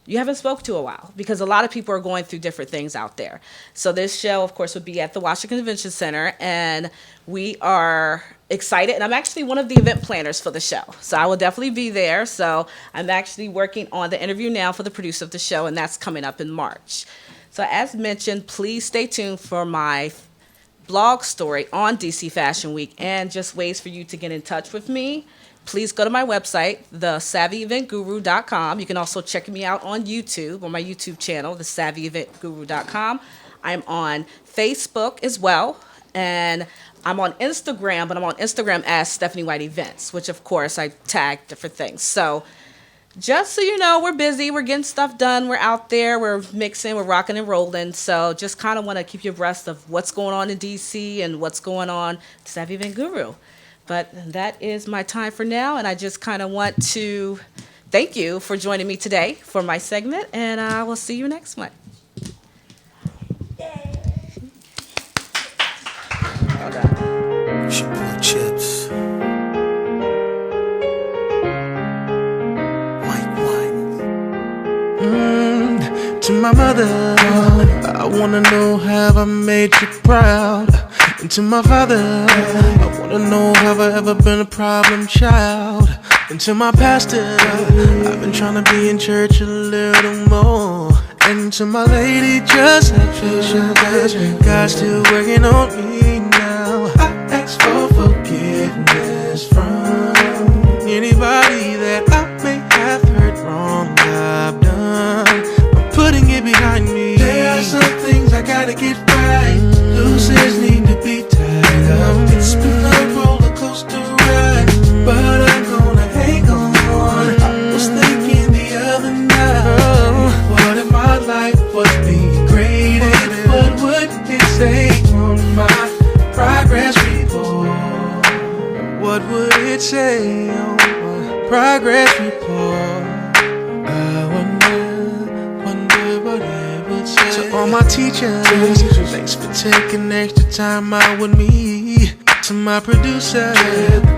Speaker 10: you haven't spoke to a while, because a lot of people are going through different things out there. So this show, of course, would be at the Washington Convention Center, and we are excited. And I'm actually one of the event planners for the show, so I will definitely be there. So I'm actually working on the interview now for the producer of the show, and that's coming up in March. So as mentioned, please stay tuned for my blog story on DC Fashion Week and just ways for you to get in touch with me. Please go to my website, thesavvyeventguru.com. You can also check me out on YouTube, on my YouTube channel, thesavvyeventguru.com. I'm on Facebook as well, and I'm on Instagram, but I'm on Instagram as Stephanie White Events, which of course I tag different things. So just so you know, we're busy, we're getting stuff done, we're out there, we're mixing, we're rocking and rolling. So just kind of want to keep you abreast of what's going on in DC and what's going on at Savvy Event Guru. But that is my time for now, and I just kind of want to thank you for joining me today for my segment, and I will see you next one.
Speaker 2: Chips. To my mother, I wanna know have I made you proud. And to my father, I wanna know have I ever been a problem child. And to my pastor, I've been trying to be in church a little more. And to my lady, just have patience, God's still working on me now. I ask for forgiveness from anybody that I may have hurt wrong. I've done, I'm putting it behind me. There are some things I gotta get right. Loose ends need to be tied up. It's been a roller coaster ride, but I'm gonna hang on. I was thinking the other night, what if my life was being graded? What would it say on my progress report? What would it say on my progress report? I wonder what it would say. To all my teachers, thanks for taking extra time out with me. To my producer,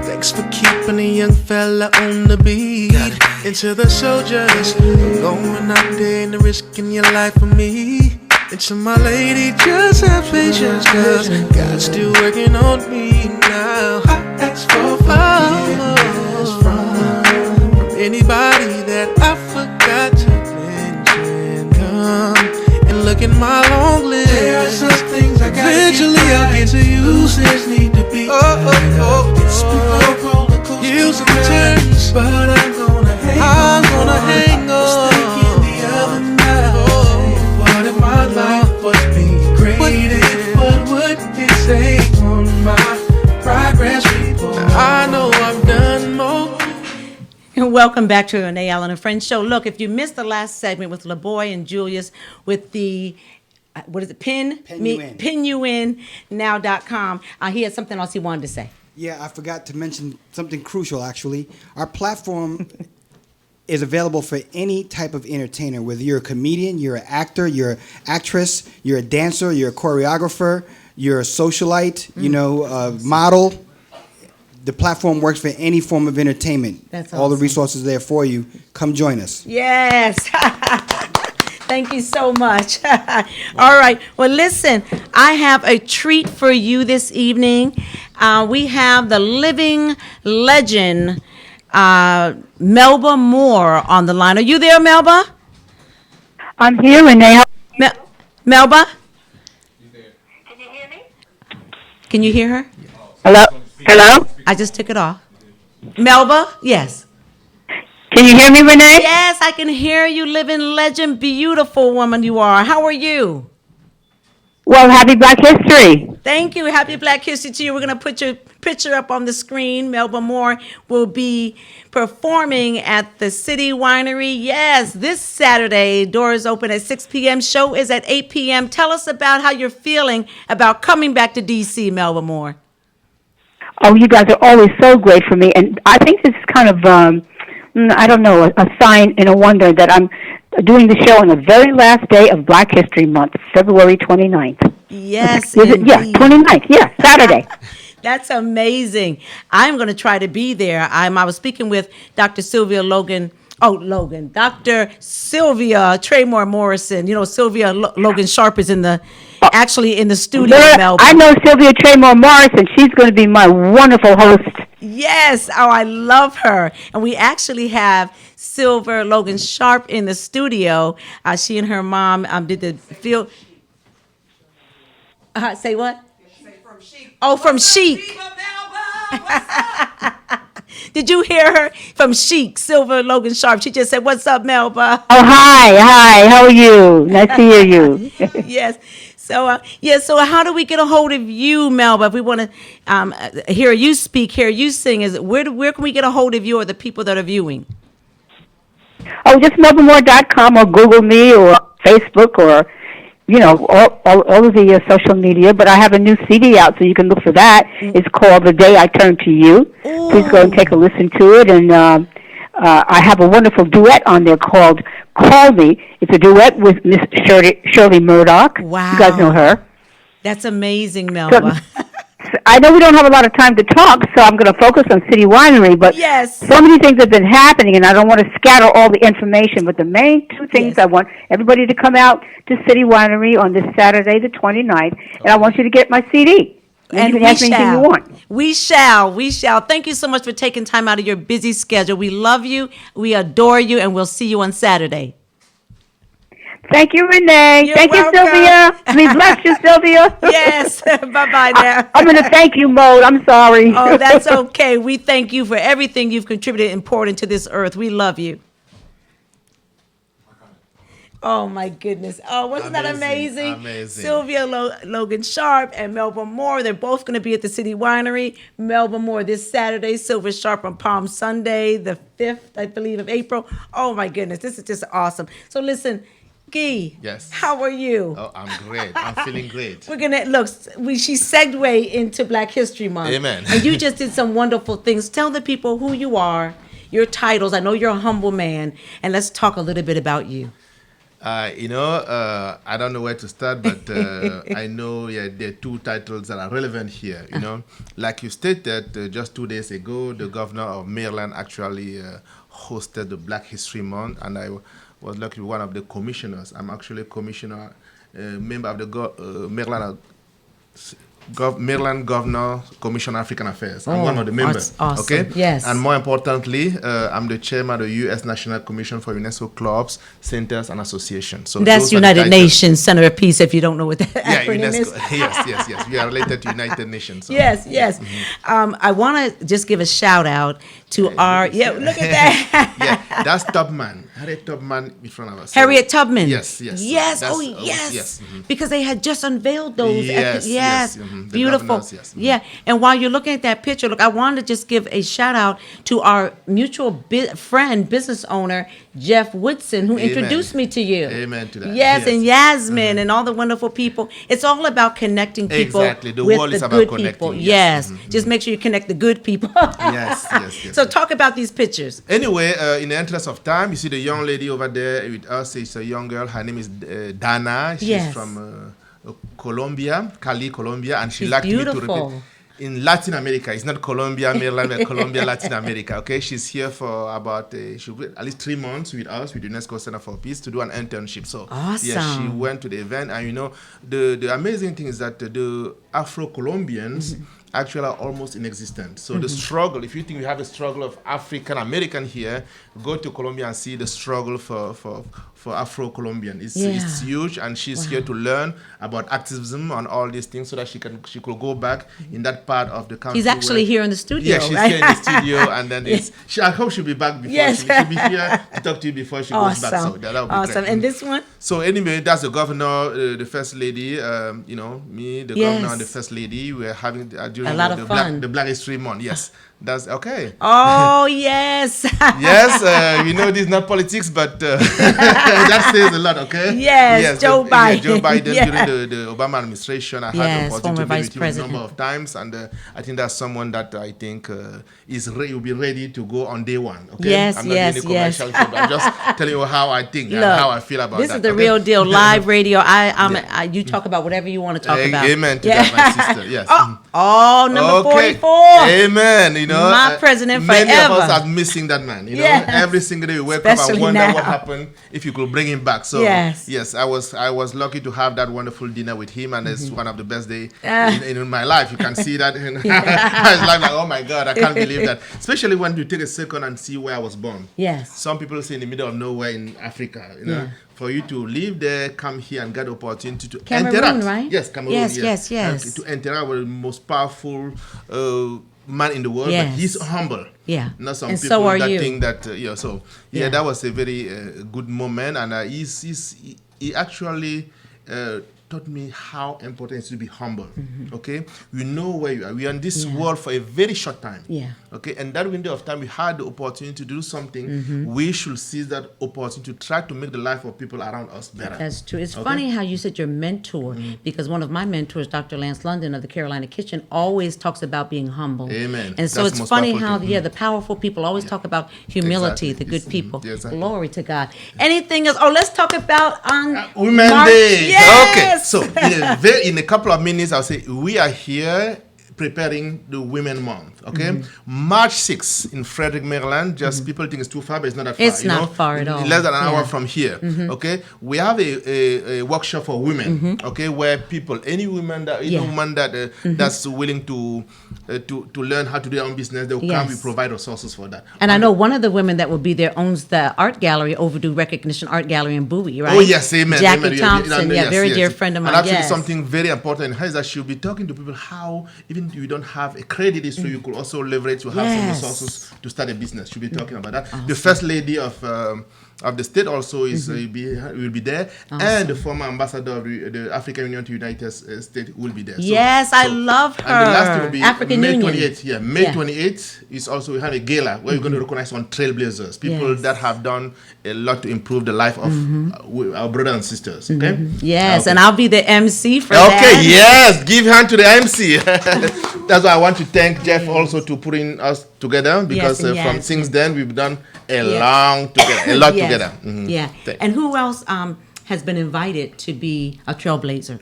Speaker 2: thanks for keeping a young fella on the beat. And to the soldiers, going out there and risking your life for me. And to my lady, just have patience, cause God's still working on me now. I ask for forgiveness from anybody that I forgot to mention. Come and look at my long list. There are some things I gotta eventually I'll get to you. Loose ends need to be tied up. It's been a roller coaster, years and turns, but I'm gonna hang on. I was thinking the other night, what if my life was being graded? What would it say on my progress report? I know I've done more.
Speaker 11: And welcome back to the Renee Allen and Friends show. Look, if you missed the last segment with LaBoy and Julius with the what is it? Pin you in now.com. He had something else he wanted to say.
Speaker 7: Yeah, I forgot to mention something crucial, actually. Our platform is available for any type of entertainer, whether you're a comedian, you're an actor, you're an actress, you're a dancer, you're a choreographer, you're a socialite, model. The platform works for any form of entertainment.
Speaker 11: That's
Speaker 7: All the
Speaker 11: awesome.
Speaker 7: resources there for you. Come join us.
Speaker 11: Yes. Thank you so much. All right. Well, listen, I have a treat for you this evening. We have the living legend, Melba Moore, on the line. Are you there, Melba?
Speaker 12: I'm here, Renee.
Speaker 11: Melba? Can you hear her?
Speaker 12: Hello? Hello?
Speaker 11: I just took it off. Melba? Yes.
Speaker 12: Can you hear me, Renee?
Speaker 11: Yes, I can hear you, living legend, beautiful woman you are. How are you?
Speaker 12: Well, happy Black History.
Speaker 11: Thank you. Happy Black History to you. We're going to put your picture up on the screen. Melba Moore will be performing at the City Winery. Yes, this Saturday. Doors open at 6 p.m. Show is at 8 p.m. Tell us about how you're feeling about coming back to D.C., Melba Moore.
Speaker 12: Oh, you guys are always so great for me. And I think this is kind of, I don't know, a sign and a wonder that I'm doing the show on the very last day of Black History Month, February 29th.
Speaker 11: Yes,
Speaker 12: Is it? Yeah, 29th. Yeah, Saturday.
Speaker 11: That's amazing. I'm going to try to be there. I was speaking with Dr. Sylvia Logan. Dr. Sylvia Traymore Morrison. You know, Sylvia Logan Sharp is actually in the studio, Melba.
Speaker 12: I know Sylvia Traymore Morrison. She's going to be my wonderful host.
Speaker 11: Yes. Oh, I love her. And we actually have Sylvia Logan Sharp in the studio. She and her mom did the field. Say what? From Chic. Oh, from Chic. Did you hear her? From Chic, Sylvia Logan Sharp. She just said, "What's up, Melba?"
Speaker 12: Oh, hi. How are you? Nice to hear you.
Speaker 11: Yes. So, so how do we get a hold of you, Melba? If we want to hear you speak, hear you sing, where can we get a hold of you or the people that are viewing?
Speaker 12: Oh, just melbamore.com or Google me or Facebook or, all of the social media. But I have a new CD out, so you can look for that. It's called The Day I Turned to You. Ooh. Please go and take a listen to it. And I have a wonderful duet on there called Call Me. It's a duet with Miss Shirley Murdoch.
Speaker 11: Wow.
Speaker 12: You guys know her.
Speaker 11: That's amazing, Melba.
Speaker 12: I know we don't have a lot of time to talk, so I'm going to focus on City Winery, but
Speaker 11: yes,
Speaker 12: so many things have been happening, and I don't want to scatter all the information, but the main two things I want everybody to come out to City Winery on this Saturday, the 29th, and I want you to get my CD.
Speaker 11: And
Speaker 12: you can ask me anything you want.
Speaker 11: We shall. Thank you so much for taking time out of your busy schedule. We love you, we adore you, and we'll see you on Saturday.
Speaker 12: Thank you, Renee.
Speaker 11: You're
Speaker 12: thank
Speaker 11: welcome.
Speaker 12: you, Sylvia. We bless you, Sylvia.
Speaker 11: Yes. Bye-bye now.
Speaker 12: I'm in a thank you mode. I'm sorry.
Speaker 11: Oh, that's okay. We thank you for everything you've contributed and poured into this earth. We love you. Oh, my goodness. Oh, wasn't that amazing?
Speaker 13: Amazing.
Speaker 11: Sylvia Logan Sharp and Melba Moore. They're both going to be at the City Winery. Melba Moore this Saturday. Sylvia Sharp on Palm Sunday, the 5th, I believe, of April. Oh, my goodness. This is just awesome. So, listen. Guy,
Speaker 13: yes.
Speaker 11: How are you?
Speaker 13: Oh, I'm great. I'm feeling great.
Speaker 11: We're gonna look. She segued into Black History Month.
Speaker 13: Amen.
Speaker 11: And you just did some wonderful things. Tell the people who you are, your titles. I know you're a humble man, and let's talk a little bit about you.
Speaker 13: I don't know where to start, but I know there are two titles that are relevant here. Like you stated, just 2 days ago, the governor of Maryland actually hosted the Black History Month, and I was lucky to be one of the commissioners. I'm actually a commissioner, member of the Maryland Governor Commission on African Affairs. I'm one of the members.
Speaker 11: Awesome.
Speaker 13: Okay.
Speaker 11: Yes.
Speaker 13: And more importantly, I'm the chairman of the U.S. National Commission for UNESCO clubs, centers, and associations. So
Speaker 11: that's United Nations Center of Peace. If you don't know what that acronym
Speaker 13: UNESCO.
Speaker 11: is.
Speaker 13: Yes. We are related to United Nations. So.
Speaker 11: Yes. Mm-hmm. I want to just give a shout out to our. Yeah, look at that.
Speaker 13: That's Tubman. Harriet Tubman in front of us.
Speaker 11: Harriet Tubman.
Speaker 13: Yes.
Speaker 11: Yes. Mm-hmm. Because they had just unveiled those. Yes.
Speaker 13: Mm-hmm.
Speaker 11: Beautiful.
Speaker 13: Mm-hmm.
Speaker 11: Yeah. And while you're looking at that picture, look, I wanted to just give a shout out to our mutual friend, business owner, Jeff Woodson, who introduced me to you.
Speaker 13: Amen to that.
Speaker 11: Yes. And Yasmin and all the wonderful people. It's all about connecting people
Speaker 13: exactly. The
Speaker 11: with
Speaker 13: world
Speaker 11: the
Speaker 13: is about
Speaker 11: good
Speaker 13: connecting.
Speaker 11: people.
Speaker 13: Yes.
Speaker 11: Mm-hmm. Just make sure you connect the good people.
Speaker 13: Yes.
Speaker 11: So talk about these pictures.
Speaker 13: Anyway, in the interest of time, you see the young lady over there with us. It's a young girl. Her name is Dana. She's from Colombia, Cali, Colombia, and she
Speaker 11: She's
Speaker 13: liked me to
Speaker 11: beautiful.
Speaker 13: repeat. In Latin America, it's not Colombia, Maryland, but Colombia, Latin America. Okay, she's here for about she'll be at least 3 months with us, with the UNESCO Center for Peace, to do an internship. So yeah, she
Speaker 11: Awesome.
Speaker 13: went to the event, and the amazing thing is that the Afro-Colombians actually are almost inexistent. So the struggle, if you think we have a struggle of African American here, go to Colombia and see the struggle for Afro-Colombian. It's huge, and she's here to learn about activism and all these things so that she could go back in that part of the country.
Speaker 11: She's actually here in the studio.
Speaker 13: Yeah, she's
Speaker 11: right?
Speaker 13: here in the studio, and then I hope she'll be back before.
Speaker 11: Yes.
Speaker 13: She'll be here to talk to you before she goes back. So that would be
Speaker 11: Awesome.
Speaker 13: great.
Speaker 11: And this one?
Speaker 13: So anyway, that's the governor, the first lady. Me, the governor, and the first lady. We're having during
Speaker 11: A lot of fun.
Speaker 13: the Black History Month. Yes, that's okay.
Speaker 11: Oh, yes.
Speaker 13: Yes, we know this is not politics, but that says a lot, okay?
Speaker 11: Yes, Joe Biden.
Speaker 13: Yeah, Joe Biden
Speaker 11: Yeah.
Speaker 13: during the Obama administration. I had the opportunity
Speaker 11: former
Speaker 13: to
Speaker 11: vice
Speaker 13: meet him a
Speaker 11: president.
Speaker 13: number of times, and I think that's someone that I think will be ready to go on day one, okay?
Speaker 11: Yes,
Speaker 13: I'm not
Speaker 11: yes,
Speaker 13: doing a commercial show, but I'm just telling you how I think and how I feel about
Speaker 11: this
Speaker 13: that.
Speaker 11: is the
Speaker 13: okay?
Speaker 11: real deal, live radio. You talk about whatever you want to talk about.
Speaker 13: Amen to that, my sister, yes.
Speaker 11: Number
Speaker 13: Okay.
Speaker 11: 44.
Speaker 13: Amen.
Speaker 11: My president
Speaker 13: many
Speaker 11: forever.
Speaker 13: of us are missing that man.
Speaker 11: Yes.
Speaker 13: Every single day we wake up
Speaker 11: Especially
Speaker 13: and wonder
Speaker 11: now.
Speaker 13: what happened if you could bring him back. So
Speaker 11: Yes.
Speaker 13: I was lucky to have that wonderful dinner with him, and it's one of the best days in my life. You can see that. In I was like, oh my God, I can't believe that. Especially when you take a second and see where I was born.
Speaker 11: Yes.
Speaker 13: Some people say in the middle of nowhere in Africa. For you to live there, come here and get the opportunity to
Speaker 11: Cameroon,
Speaker 13: interact.
Speaker 11: right?
Speaker 13: Yes, Cameroon.
Speaker 11: Yes.
Speaker 13: And to interact with the most powerful man in the world,
Speaker 11: Yes.
Speaker 13: but he's humble.
Speaker 11: Yeah.
Speaker 13: Not some
Speaker 11: And
Speaker 13: people
Speaker 11: so are
Speaker 13: that
Speaker 11: you.
Speaker 13: think that that was a very good moment, and he actually taught me how important it is to be humble. Okay, we know where you are. We are in this world for a very short time.
Speaker 11: Yeah.
Speaker 13: Okay, and that window of time we had the opportunity to do something. We should seize that opportunity to try to make the life of people around us better.
Speaker 11: That's true. It's funny how you said your mentor, because one of my mentors, Dr. Lance London of the Carolina Kitchen, always talks about being humble.
Speaker 13: Amen.
Speaker 11: And so
Speaker 13: That's
Speaker 11: it's
Speaker 13: the most
Speaker 11: funny
Speaker 13: powerful
Speaker 11: how,
Speaker 13: thing.
Speaker 11: the powerful people always talk about humility,
Speaker 13: Exactly.
Speaker 11: the good people.
Speaker 13: Exactly.
Speaker 11: Glory to God. Anything else? Oh, let's talk about
Speaker 13: Women
Speaker 11: March.
Speaker 13: Day.
Speaker 11: Yes!
Speaker 13: Okay, so in a couple of minutes, I'll say we are here preparing the Women Month. Okay, March 6th in Frederick, Maryland. Just people think it's too far, but it's not that far.
Speaker 11: It's not far at all.
Speaker 13: Less than an hour
Speaker 11: Yeah.
Speaker 13: from here. Okay, we have a workshop for women. Okay, where any woman that that's willing to learn how to do their own business, they'll come. We
Speaker 11: Yes.
Speaker 13: provide resources for that.
Speaker 11: And I know one of the women that will be there owns the art gallery, Overdue Recognition Art Gallery in Bowie, right?
Speaker 13: Oh yes, amen.
Speaker 11: Jackie
Speaker 13: amen.
Speaker 11: Thompson,
Speaker 13: Yes,
Speaker 11: very
Speaker 13: yes.
Speaker 11: dear friend of mine.
Speaker 13: And actually,
Speaker 11: yes.
Speaker 13: something very important in her is that she'll be talking to people how even if you don't have a credit history, you could also leverage to have some
Speaker 11: Yes.
Speaker 13: resources to start a business. She'll be talking about that. The first lady of the state also is will be there, and the former ambassador of the African Union to United States will be there. So,
Speaker 11: Yes, I love her.
Speaker 13: And the last thing will be
Speaker 11: African
Speaker 13: May
Speaker 11: Union.
Speaker 13: 28th. Yeah, May 28th is also we have a gala where we're going to recognize some trailblazers, people
Speaker 11: Yes.
Speaker 13: that have done a lot to improve the life of our brothers and sisters. Okay.
Speaker 11: Yes,
Speaker 13: Okay.
Speaker 11: and I'll be the MC for
Speaker 13: Okay,
Speaker 11: that.
Speaker 13: yes, give hand to the MC. That's why I want to thank Jeff also to putting us together, because
Speaker 11: and
Speaker 13: from
Speaker 11: yes.
Speaker 13: since then we've done a
Speaker 11: Yes.
Speaker 13: long together, a lot
Speaker 11: Yes.
Speaker 13: together. Mhm.
Speaker 11: Yeah.
Speaker 13: Thank-
Speaker 11: And who else has been invited to be a trailblazer?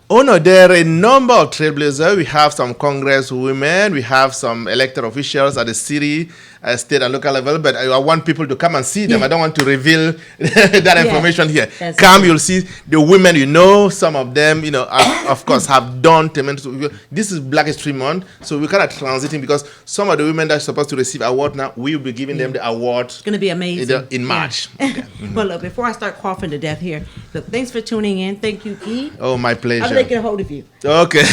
Speaker 13: Oh no, there are a number of trailblazers. We have some congresswomen, we have some elected officials at the city, state and local level, but I want people to come and see them. I don't want to reveal that information here.
Speaker 11: That's
Speaker 13: Come,
Speaker 11: good.
Speaker 13: you'll see the women, some of them, of course, have done tremendous. This is Black History Month, so we're kind of transiting because some of the women that are supposed to receive award now, we will be giving them the award
Speaker 11: It's going to be amazing.
Speaker 13: in March.
Speaker 11: Yeah. Well, look, before I start coughing to death here, look, thanks for tuning in. Thank you, E.
Speaker 13: Oh, my
Speaker 11: I'm
Speaker 13: pleasure.
Speaker 11: going to get a hold of you.
Speaker 13: Okay.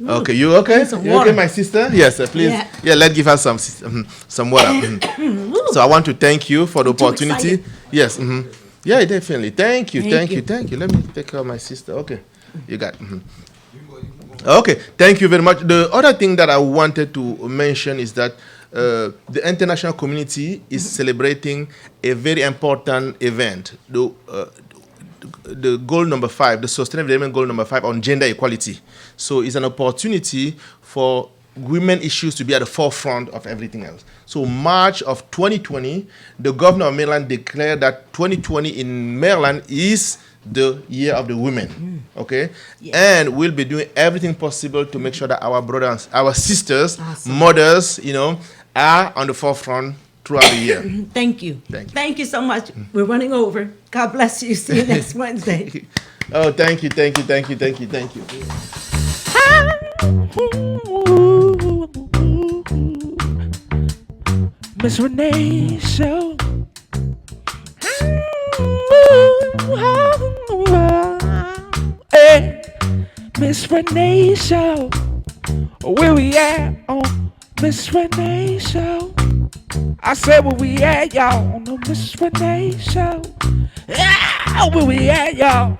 Speaker 13: Okay, you okay?
Speaker 11: Some
Speaker 13: You
Speaker 11: water.
Speaker 13: okay, my sister? Yes, please.
Speaker 11: Yeah.
Speaker 13: Yeah, let's give her some water. So I want to thank you for the
Speaker 11: I'm too
Speaker 13: opportunity.
Speaker 11: excited.
Speaker 13: Yes. Yeah, definitely. Thank you.
Speaker 11: Thank
Speaker 13: Thank
Speaker 11: you.
Speaker 13: you. Let me take care of my sister. Okay. You got. Okay. Thank you very much. The other thing that I wanted to mention is that the international community is celebrating a very important event. The goal number 5, the sustainable development goal number 5 on gender equality. So it's an opportunity for women issues to be at the forefront of everything else. So March of 2020, the governor of Maryland declared that 2020 in Maryland is the year of the women, okay? And we'll be doing everything possible to make sure that our brothers, our sisters, mothers, are on the forefront throughout the year.
Speaker 11: Thank you. Thank you so much. We're running over. God bless you. See you next Wednesday.
Speaker 13: Oh, thank you.
Speaker 14: Miss Renee Show. Hey, Miss Renee Show. Where we at on Miss Renee Show? I said where we at, y'all, on the Miss Renee Show. Yeah, where we at, y'all?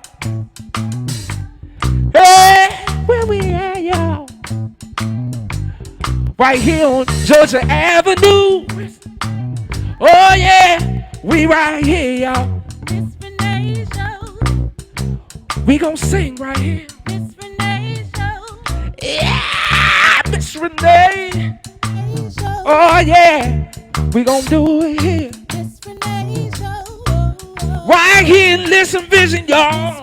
Speaker 14: Hey, where we at, y'all? Right here on Georgia Avenue. Oh yeah, we right here, y'all. Miss Renee Show. We gon' sing right here. Miss Renee Show. Yeah, Miss Renee. Oh yeah, we gon' do it here. Miss Renee Show. Right here in Listen Vision, y'all.